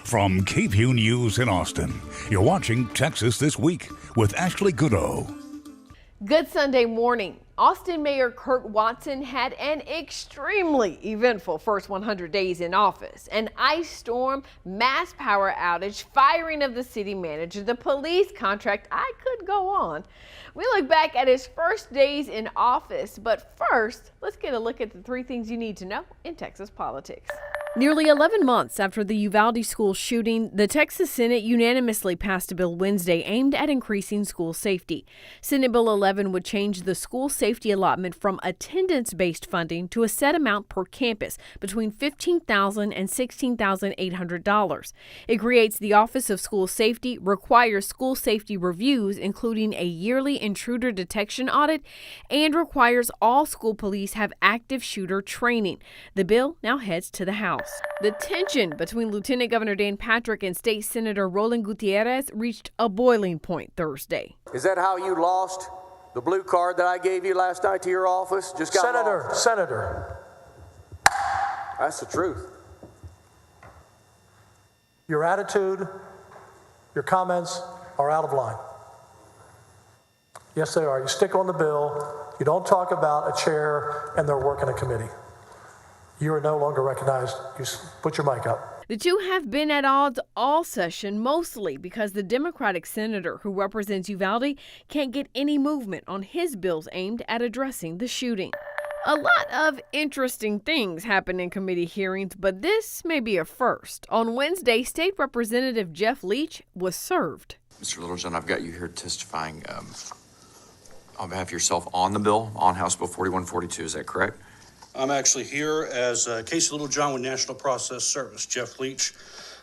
From KVUE News in Austin, you're watching Texas This Week with Ashley Goodo. Good Sunday morning. Austin Mayor Kirk Watson had an extremely eventful first 100 days in office. An ice storm, mass power outage, firing of the city manager, the police contract. I could go on. We look back at his first days in office, but first, let's get a look at the 3 things you need to know in Texas politics. Nearly 11 months after the Uvalde school shooting, the Texas Senate unanimously passed a bill Wednesday aimed at increasing school safety. Senate Bill 11 would change the school safety allotment from attendance-based funding to a set amount per campus between $15,000 and $16,800. It creates the Office of School Safety, requires school safety reviews, including a yearly intruder detection audit, and requires all school police have active shooter training. The bill now heads to the House. The tension between Lieutenant Governor Dan Patrick and State Senator Roland Gutierrez reached a boiling point Thursday. Is that how you lost the blue card that I gave you last night to your office? Just got Senator. That's the truth. Your attitude, your comments are out of line. Yes, they are. You stick on the bill. You don't talk about a chair and their work in a committee. You are no longer recognized. You put your mic up. The two have been at odds all session, mostly because the Democratic senator who represents Uvalde can't get any movement on his bills aimed at addressing the shooting. A lot of interesting things happen in committee hearings, but this may be a first. On Wednesday, State Representative Jeff Leach was served. Mr. Littlejohn, I've got you here testifying on behalf of yourself on the bill, on House Bill 4142. Is that correct? I'm actually here as Casey Littlejohn with National Process Service. Jeff Leach,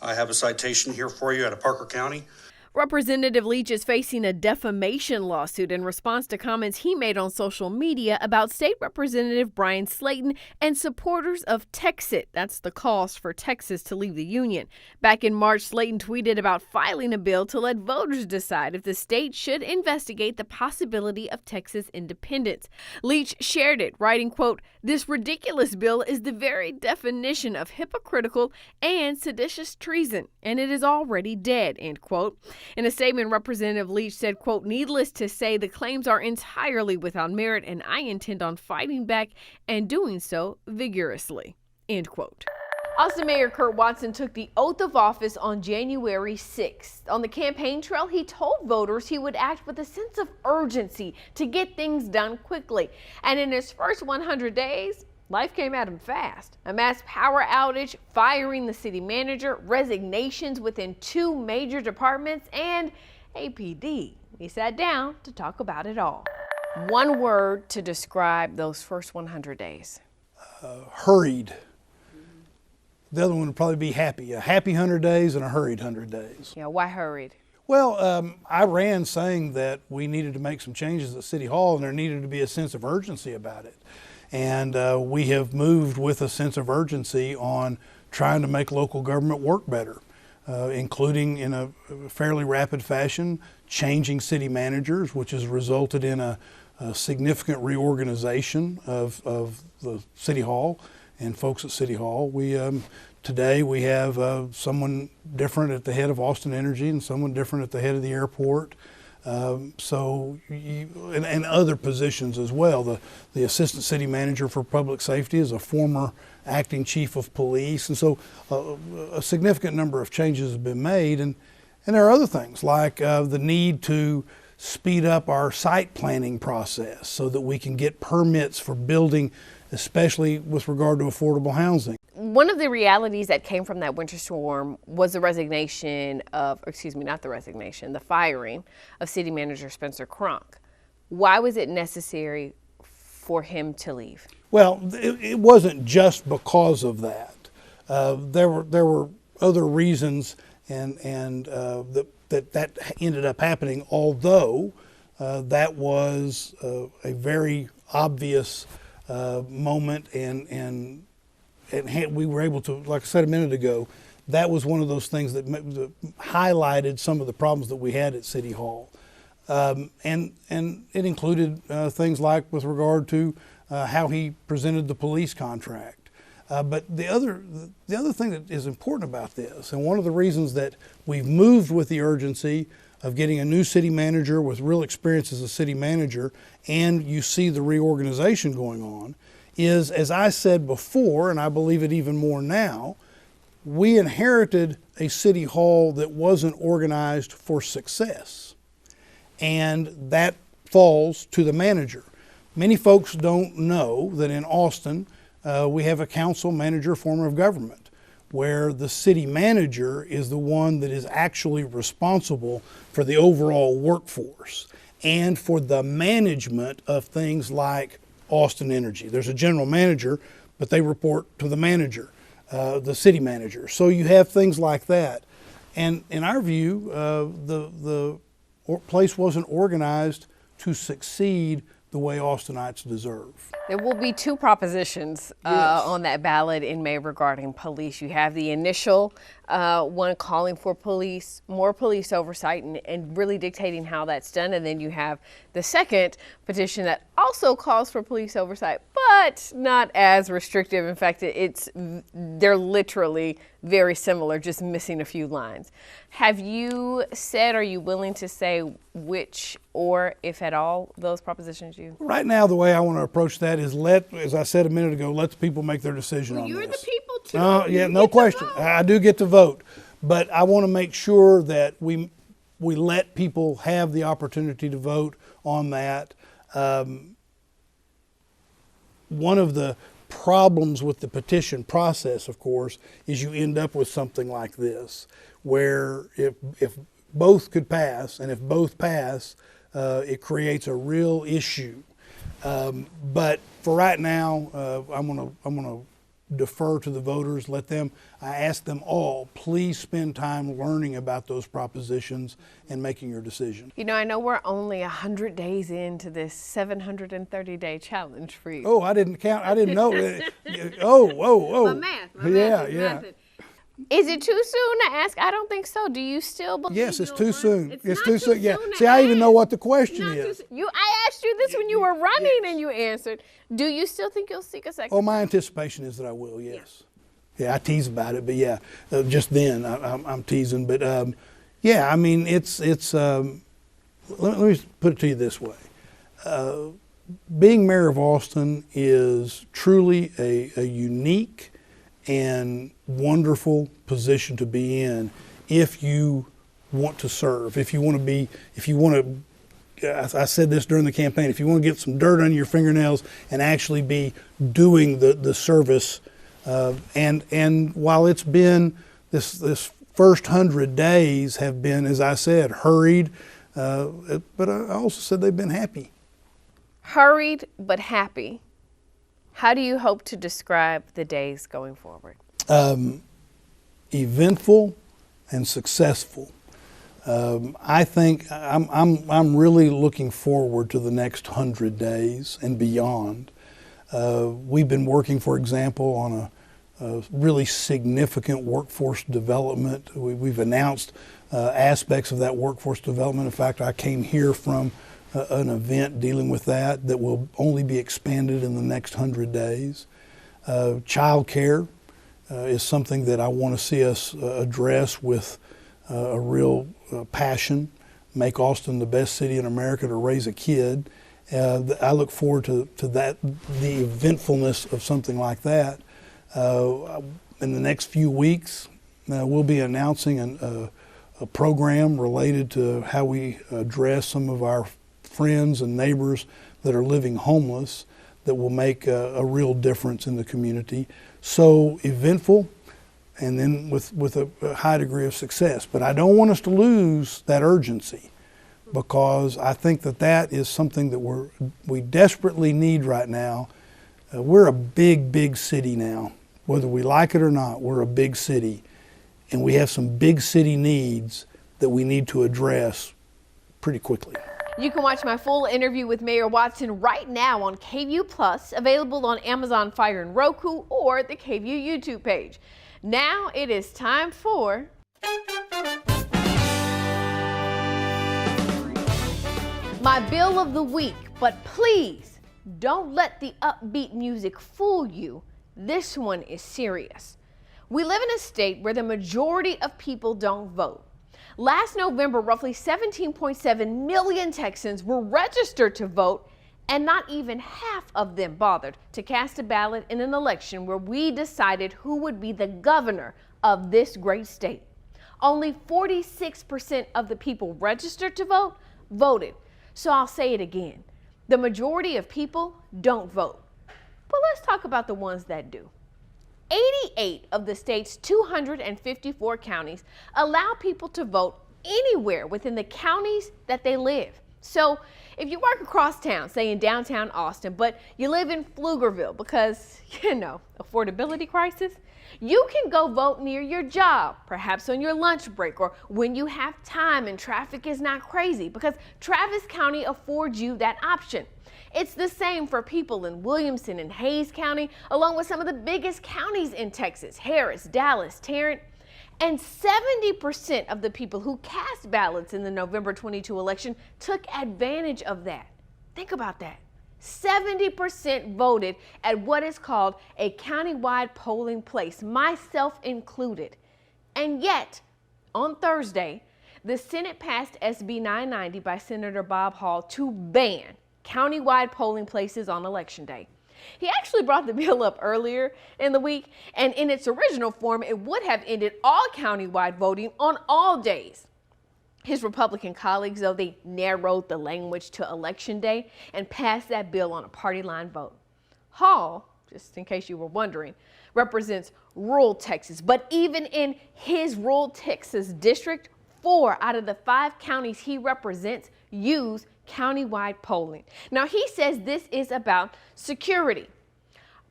I have a citation here for you out of Parker County. Representative Leach is facing a defamation lawsuit in response to comments he made on social media about State Representative Brian Slayton and supporters of Texit. That's the cost for Texas to leave the union. Back in March, Slayton tweeted about filing a bill to let voters decide if the state should investigate the possibility of Texas independence. Leach shared it, writing, quote, "This ridiculous bill is the very definition of hypocritical and seditious treason, and it is already dead," end quote. In a statement, Representative Leach said, quote, "Needless to say, the claims are entirely without merit, and I intend on fighting back and doing so vigorously," end quote. Austin Mayor Kirk Watson took the oath of office on January 6th. On the campaign trail, he told voters he would act with a sense of urgency to get things done quickly. And in his first 100 days, life came at him fast. A mass power outage, firing the city manager, resignations within 2 major departments, and APD. He sat down to talk about it all. One word to describe those first 100 days. Hurried. The other one would probably be happy. A happy 100 days and a hurried 100 days. Yeah, why hurried? Well, I ran saying that we needed to make some changes at City Hall and there needed to be a sense of urgency about it. And we have moved with a sense of urgency on trying to make local government work better, including in a fairly rapid fashion, changing city managers, which has resulted in a significant reorganization of the City Hall and folks at City Hall. Today we have someone different at the head of Austin Energy and someone different at the head of the airport. And other positions as well. The assistant city manager for public safety is a former acting chief of police, and so a significant number of changes have been made. And there are other things like the need to speed up our site planning process so that we can get permits for building, especially with regard to affordable housing. One of the realities that came from that winter storm was the firing of city manager Spencer Cronk. Why was it necessary for him to leave? Well, it wasn't just because of that. There were other reasons, and that ended up happening. Although that was a very obvious moment, and we were able to, like I said a minute ago, that was one of those things that highlighted some of the problems that we had at City Hall. And it included things like with regard to how he presented the police contract. But the other thing that is important about this, and one of the reasons that we've moved with the urgency of getting a new city manager with real experience as a city manager, and you see the reorganization going on, is, as I said before, and I believe it even more now, we inherited a city hall that wasn't organized for success. And that falls to the manager. Many folks don't know that in Austin, we have a council manager form of government where the city manager is the one that is actually responsible for the overall workforce and for the management of things like Austin Energy. There's a general manager, but they report to the manager, the city manager. So you have things like that. And in our view, the place wasn't organized to succeed the way Austinites deserve. There will be two propositions on that ballot in May regarding police. You have the initial one calling for more police oversight and really dictating how that's done. And then you have the second petition that also calls for police oversight, but not as restrictive. In fact, they're literally very similar, just missing a few lines. Have you said, are you willing to say which or if at all those propositions you? Right now, the way I want to approach that is as I said a minute ago, let the people make their decision on this. You're the people too. Yeah, no question. I do get to vote, but I want to make sure that we let people have the opportunity to vote on that. One of the problems with the petition process, of course, is you end up with something like this, where if both could pass, and if both pass, it creates a real issue. But for right now, I'm gonna defer to the voters. I ask them all, please spend time learning about those propositions and making your decision. You know, I know we're only 100 days into this 730-day challenge for you. Oh, I didn't count. I didn't know. Oh. My math. Yeah. Is it too soon to ask? I don't think so. Do you still believe? Yes, it's too soon. It's too soon. Yeah. See, I even know what the question is. I asked you this when you were running and you answered. Do you still think you'll seek a second? Oh, my anticipation is that I will, yes. Yeah, I tease about it, but yeah, just then I'm teasing. But yeah, I mean, it's let me put it to you this way. Being mayor of Austin is truly a unique and wonderful position to be in if you want to serve, if you want to, I said this during the campaign, if you want to get some dirt under your fingernails and actually be doing the service. And while it's been this first 100 days have been, as I said, hurried, but I also said they've been happy. Hurried but happy. How do you hope to describe the days going forward? Eventful and successful. I think I'm really looking forward to the next 100 days and beyond. We've been working, for example, on a really significant workforce development. We've announced aspects of that workforce development. In fact, I came here from an event dealing with that will only be expanded in the next 100 days. Child care is something that I want to see us address with a real passion, make Austin the best city in America to raise a kid. I look forward to that, the eventfulness of something like that. In the next few weeks, we'll be announcing a program related to how we address some of our friends and neighbors that are living homeless that will make a real difference in the community. So eventful, and then with a high degree of success. But I don't want us to lose that urgency, because I think that is something that we desperately need right now. We're a big city now. Whether we like it or not, we're a big city. And we have some big city needs that we need to address pretty quickly. You can watch my full interview with Mayor Watson right now on KVUE Plus, available on Amazon Fire and Roku or the KVUE YouTube page. Now it is time for my bill of the week, but please don't let the upbeat music fool you. this one is serious. We live in a state where the majority of people don't vote. Last November, roughly 17.7 million Texans were registered to vote, and not even half of them bothered to cast a ballot in an election where we decided who would be the governor of this great state. Only 46% of the people registered to vote voted. So I'll say it again. The majority of people don't vote. But let's talk about the ones that do. 88 of the state's 254 counties allow people to vote anywhere within the counties that they live. So if you work across town, say in downtown Austin, but you live in Pflugerville because, affordability crisis, you can go vote near your job, perhaps on your lunch break or when you have time and traffic is not crazy, because Travis County affords you that option. It's the same for people in Williamson and Hayes County, along with some of the biggest counties in Texas, Harris, Dallas, Tarrant. And 70% of the people who cast ballots in the November 22 election took advantage of that. Think about that. 70% voted at what is called a countywide polling place, myself included. And yet, on Thursday, the Senate passed SB 990 by Senator Bob Hall to ban countywide polling places on Election Day. He actually brought the bill up earlier in the week, and in its original form, it would have ended all countywide voting on all days. His Republican colleagues, though, they narrowed the language to Election Day and passed that bill on a party line vote. Hall, just in case you were wondering, represents rural Texas, but even in his rural Texas district, 4 out of the 5 counties he represents use countywide polling. Now, he says this is about security.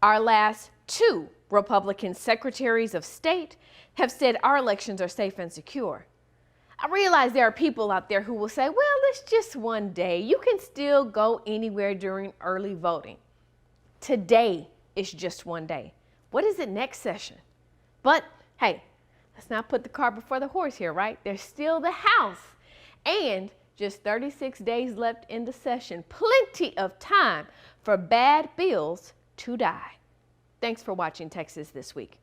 Our last 2 Republican secretaries of state have said our elections are safe and secure. I realize there are people out there who will say, well, it's just one day. You can still go anywhere during early voting. Today is just one day. What is it next session? But hey, let's not put the cart before the horse here, right? There's still the House and just 36 days left in the session. Plenty of time for bad bills to die. Thanks for watching Texas This Week.